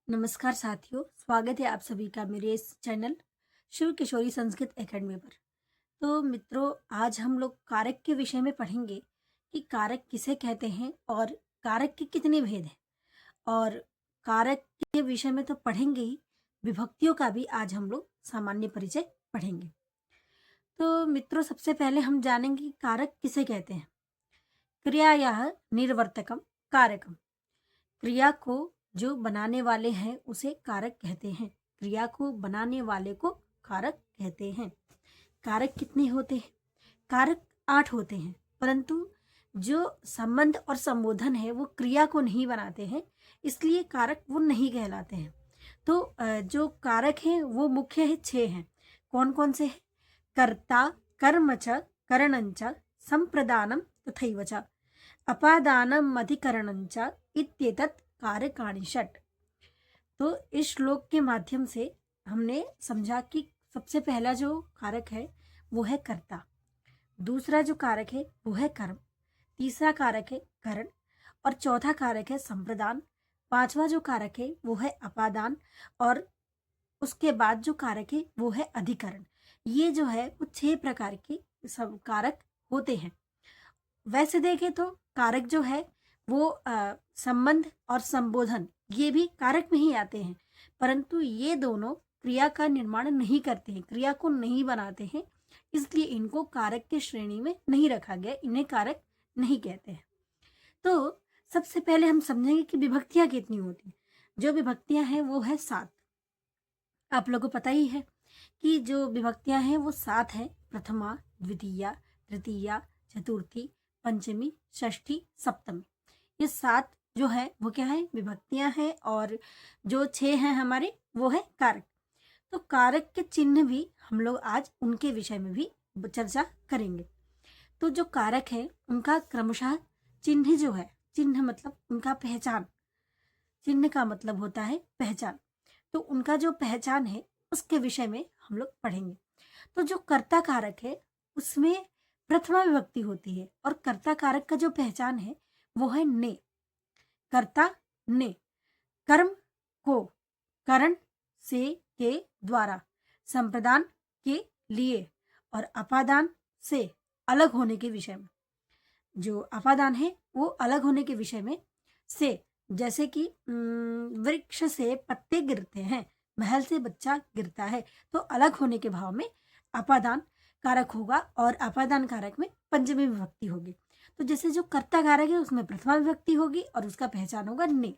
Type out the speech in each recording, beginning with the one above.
नमस्कार साथियों, स्वागत है आप सभी का मेरे इस चैनल शिव किशोरी संस्कृत एकेडमी पर। तो मित्रों, आज हम लोग कारक के विषय में पढ़ेंगे कि कारक किसे कहते हैं और कारक के कितने भेद हैं। और कारक के विषय में तो पढ़ेंगे ही, विभक्तियों का भी आज हम लोग सामान्य परिचय पढ़ेंगे। तो मित्रों, सबसे पहले हम जानेंगे कि कारक किसे कहते हैं। क्रियायाः निर्वर्तकम कारकम। क्रिया को जो बनाने वाले हैं उसे कारक कहते हैं। क्रिया को बनाने वाले को कारक कहते हैं। कारक कितने होते हैं? कारक 8 होते हैं, परंतु जो संबंध और संबोधन है वो क्रिया को नहीं बनाते हैं, इसलिए कारक वो नहीं कहलाते हैं। तो जो कारक हैं वो मुख्य है 6 हैं। कौन कौन से हैं? कर्ता, कर्म च, करणं च, संप्रदानं तथैव च, अपादानम अधिकरणं च इत्येतत् कारकाणि षट्। तो इस श्लोक के माध्यम से हमने समझा कि सबसे पहला जो कारक है वो है कर्ता, दूसरा जो कारक है वो है कर्म, तीसरा कारक है करण और चौथा कारक है संप्रदान, पांचवा जो कारक है वो है अपादान और उसके बाद जो कारक है वो है अधिकरण। ये जो है वो 6 प्रकार के सब कारक होते हैं। वैसे देखें तो कारक जो है वो संबंध और संबोधन ये भी कारक में ही आते हैं, परंतु ये दोनों क्रिया का निर्माण नहीं करते हैं, क्रिया को नहीं बनाते हैं, इसलिए इनको कारक के श्रेणी में नहीं रखा गया, इन्हें कारक नहीं कहते हैं। तो सबसे पहले हम समझेंगे कि विभक्तियां कितनी होती हैं। जो विभक्तियां हैं वो है 7। आप लोगों को पता ही है कि जो विभक्तियां हैं वो 7 है। प्रथमा, द्वितीया, तृतीया, चतुर्थी, पंचमी, षष्ठी, सप्तमी। ये 7 जो है वो क्या है? विभक्तियां हैं। और जो 6 हैं हमारे वो है कारक। तो कारक के चिन्ह भी हम लोग आज उनके विषय में भी चर्चा करेंगे। तो जो कारक है उनका क्रमशः चिन्ह जो है, चिन्ह मतलब उनका पहचान, चिन्ह का मतलब होता है पहचान। तो उनका जो पहचान है उसके विषय में हम लोग पढ़ेंगे। तो जो कर्ता कारक है उसमें प्रथमा विभक्ति होती है और कर्ता कारक का जो पहचान है वो है ने। कर्ता ने, कर्म को, करण से, के द्वारा, संप्रदान के लिए और अपादान से अलग होने के विषय में। जो अपादान है वो अलग होने के विषय में से, जैसे कि वृक्ष से पत्ते गिरते हैं, महल से बच्चा गिरता है, तो अलग होने के भाव में अपादान कारक होगा और अपादान कारक में पंचमी विभक्ति होगी। तो जैसे जो कर्ता कारक है उसमें प्रथमा विभक्ति होगी और उसका पहचान होगा ने।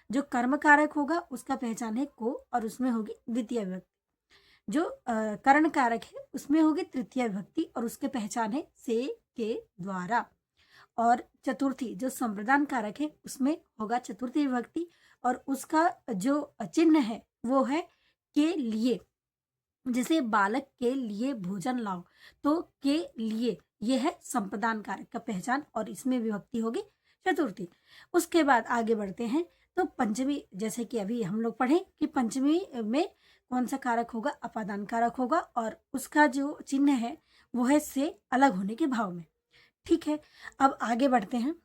जो कर्म कारक होगा उसका पहचान है को और उसमें होगी द्वितीय विभक्ति। जो करण कारक है उसमें होगी तृतीय विभक्ति और उसके पहचान है से, के द्वारा। और चतुर्थी जो संप्रदान कारक है उसमें होगा चतुर्थी विभक्ति और उसका जो चिन्ह है वो है के लिए। जैसे बालक के लिए भोजन लाओ, तो के लिए ये है संप्रदान कारक का पहचान और इसमें विभक्ति होगी चतुर्थी। उसके बाद आगे बढ़ते हैं तो पंचमी, जैसे कि अभी हम लोग पढ़े कि पंचमी में कौन सा कारक होगा? अपादान कारक होगा और उसका जो चिन्ह है वो है से अलग होने के भाव में। ठीक है, अब आगे बढ़ते हैं।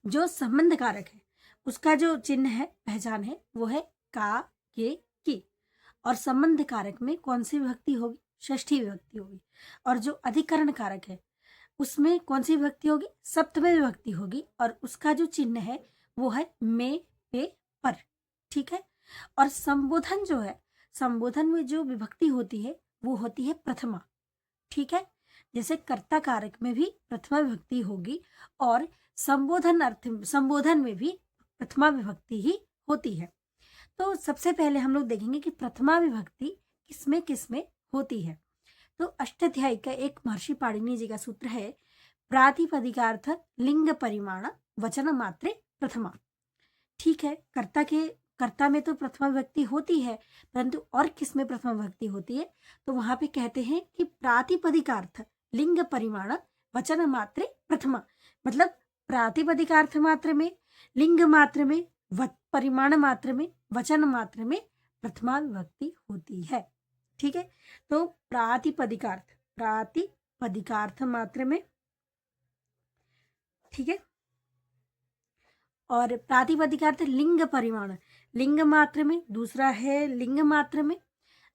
जो संबंध कारक है उसका जो चिन्ह है, पहचान है वो है का, के, की। और संबंध कारक में कौन सी विभक्ति होगी? षष्ठी विभक्ति होगी। और जो अधिकरण कारक है उसमें कौन सी विभक्ति होगी? सप्तमी विभक्ति होगी और उसका जो चिन्ह है वो है में, पे, पर। ठीक है। और संबोधन जो है, संबोधन में जो विभक्ति होती है वो होती है प्रथमा। ठीक है। जैसे कर्ता कारक में भी प्रथमा विभक्ति होगी और संबोधन में भी प्रथमा विभक्ति ही होती है। तो सबसे पहले हम लोग देखेंगे कि प्रथमा विभक्ति किसमें किसमें होती है। तो अष्टाध्यायी का एक महर्षि पाणिनि जी का सूत्र है, प्रातिपदिकार्थ लिंग परिमाण वचन मात्रे प्रथमा। ठीक है, कर्ता में तो प्रथमा विभक्ति होती है, परंतु और किसमें प्रथमा विभक्ति होती है? तो वहां पे कहते हैं कि प्रातिपदिकार्थ लिंग परिमाण वचन मात्रे प्रथमा। मतलब प्रातिपदिकार्थ मात्र में, लिंग मात्र में, परिमाण मात्र में, वचन मात्र में प्रथमा विभक्ति होती है। ठीक है। तो प्रातिपदिकार्थ मात्र में, ठीक है, और प्रातिपदिकार्थ लिंग परिमाण, लिंग मात्र में, दूसरा है लिंग मात्र में,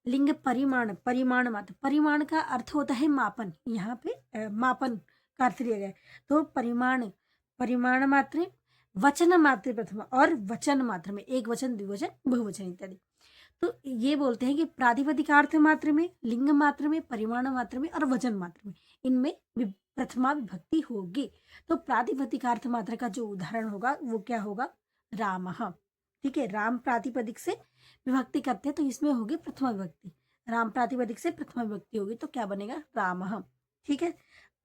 लिंग परिमाण, परिमाण मात्र। परिमाण का अर्थ होता है मापन, यहाँ पे मापन का अर्थ लिया गया है। तो परिमाण, परिमाण मात्र, वचन मात्र प्रथमा और वचन मात्र में, एक वचन, द्विवचन, बहुवचन इत्यादि। तो ये बोलते हैं कि प्रातिपदिकार्थ मात्र में, लिंग मात्र में, परिमाण मात्र में और वचन मात्र में, इनमें प्रथमा विभक्ति होगी। तो प्रातिपदिकार्थ मात्र का जो उदाहरण होगा वो क्या होगा? रामः। ठीक है, राम प्रातिपदिक से विभक्ति करते हैं तो इसमें होगी प्रथमा विभक्ति। राम प्रातिपदिक से प्रथमा विभक्ति होगी तो क्या बनेगा? रामः। ठीक है,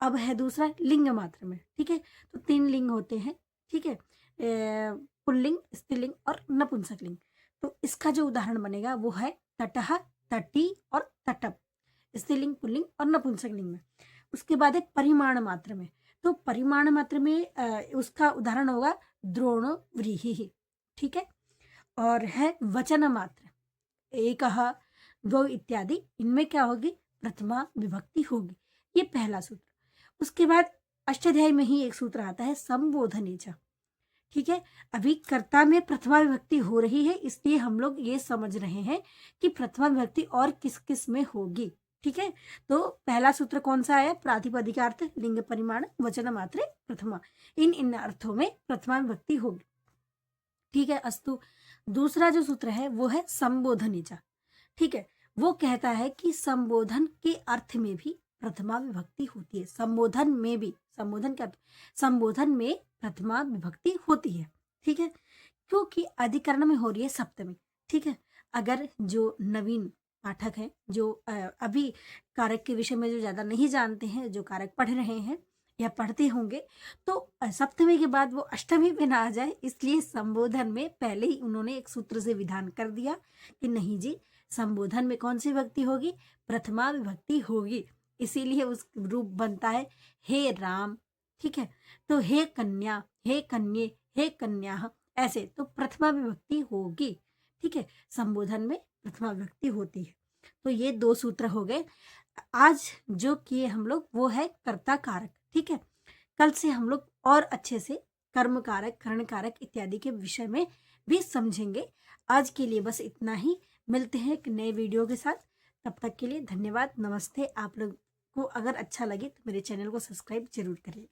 अब है दूसरा लिंग मात्र में। ठीक है, तो 3 लिंग होते हैं। ठीक है, पुल्लिंग, स्त्रीलिंग और नपुंसक लिंग। तो इसका जो उदाहरण बनेगा वो है तटः, तटी और तटप, स्त्रीलिंग, पुल्लिंग और नपुंसक लिंग में। उसके बाद है परिमाण मात्र में। तो परिमाण मात्र में उसका उदाहरण होगा द्रोणो व्रीहि। ठीक है, और है वचन मात्र, एकः, द्वौ इत्यादि, इनमें क्या होगी? प्रथमा विभक्ति होगी। ये पहला सूत्र। उसके बाद अष्टाध्यायी में ही एक सूत्र आता है संबोधनेच। ठीक है, अभी कर्ता में प्रथमा विभक्ति हो रही है, इसलिए हम लोग ये समझ रहे हैं कि प्रथमा विभक्ति और किस किस में होगी। ठीक है, तो पहला सूत्र कौन सा है? प्रातिपदिकार्थ, लिंग, परिमाण, वचन मात्र, प्रथमा, इन अर्थों में प्रथमा विभक्ति होगी। ठीक है, अस्तु। दूसरा जो सूत्र है वो है संबोधनेच। ठीक है, वो कहता है कि संबोधन के अर्थ में भी प्रथमा विभक्ति होती है। संबोधन में भी, संबोधन का संबोधन में प्रथमा विभक्ति होती है। ठीक है, क्योंकि अधिकरण में हो रही है सप्तमी। ठीक है, अगर जो नवीन पाठक हैं, जो अभी कारक के विषय में जो ज्यादा नहीं जानते हैं, जो कारक पढ़ रहे हैं या पढ़ते होंगे, तो सप्तमी के बाद वो अष्टमी पे ना आ जाए, इसलिए संबोधन में पहले ही उन्होंने एक सूत्र से विधान कर दिया कि नहीं जी, संबोधन में कौन सी विभक्ति होगी? प्रथमा विभक्ति होगी। इसीलिए उस रूप बनता है हे राम। ठीक है, तो हे कन्या, हे कन्ये, हे कन्या, ऐसे तो प्रथमा विभक्ति होगी। ठीक है, संबोधन में प्रथमा विभक्ति होती है। तो ये 2 सूत्र हो गए। आज जो किए हम लोग वो है कर्ता कारक। ठीक है, कल से हम लोग और अच्छे से कर्म कारक, कर्ण कारक इत्यादि के विषय में भी समझेंगे। आज के लिए बस इतना ही। मिलते हैं एक नए वीडियो के साथ। तब तक के लिए धन्यवाद, नमस्ते। आप लोग को अगर अच्छा लगे तो मेरे चैनल को सब्सक्राइब जरूर करिएगा।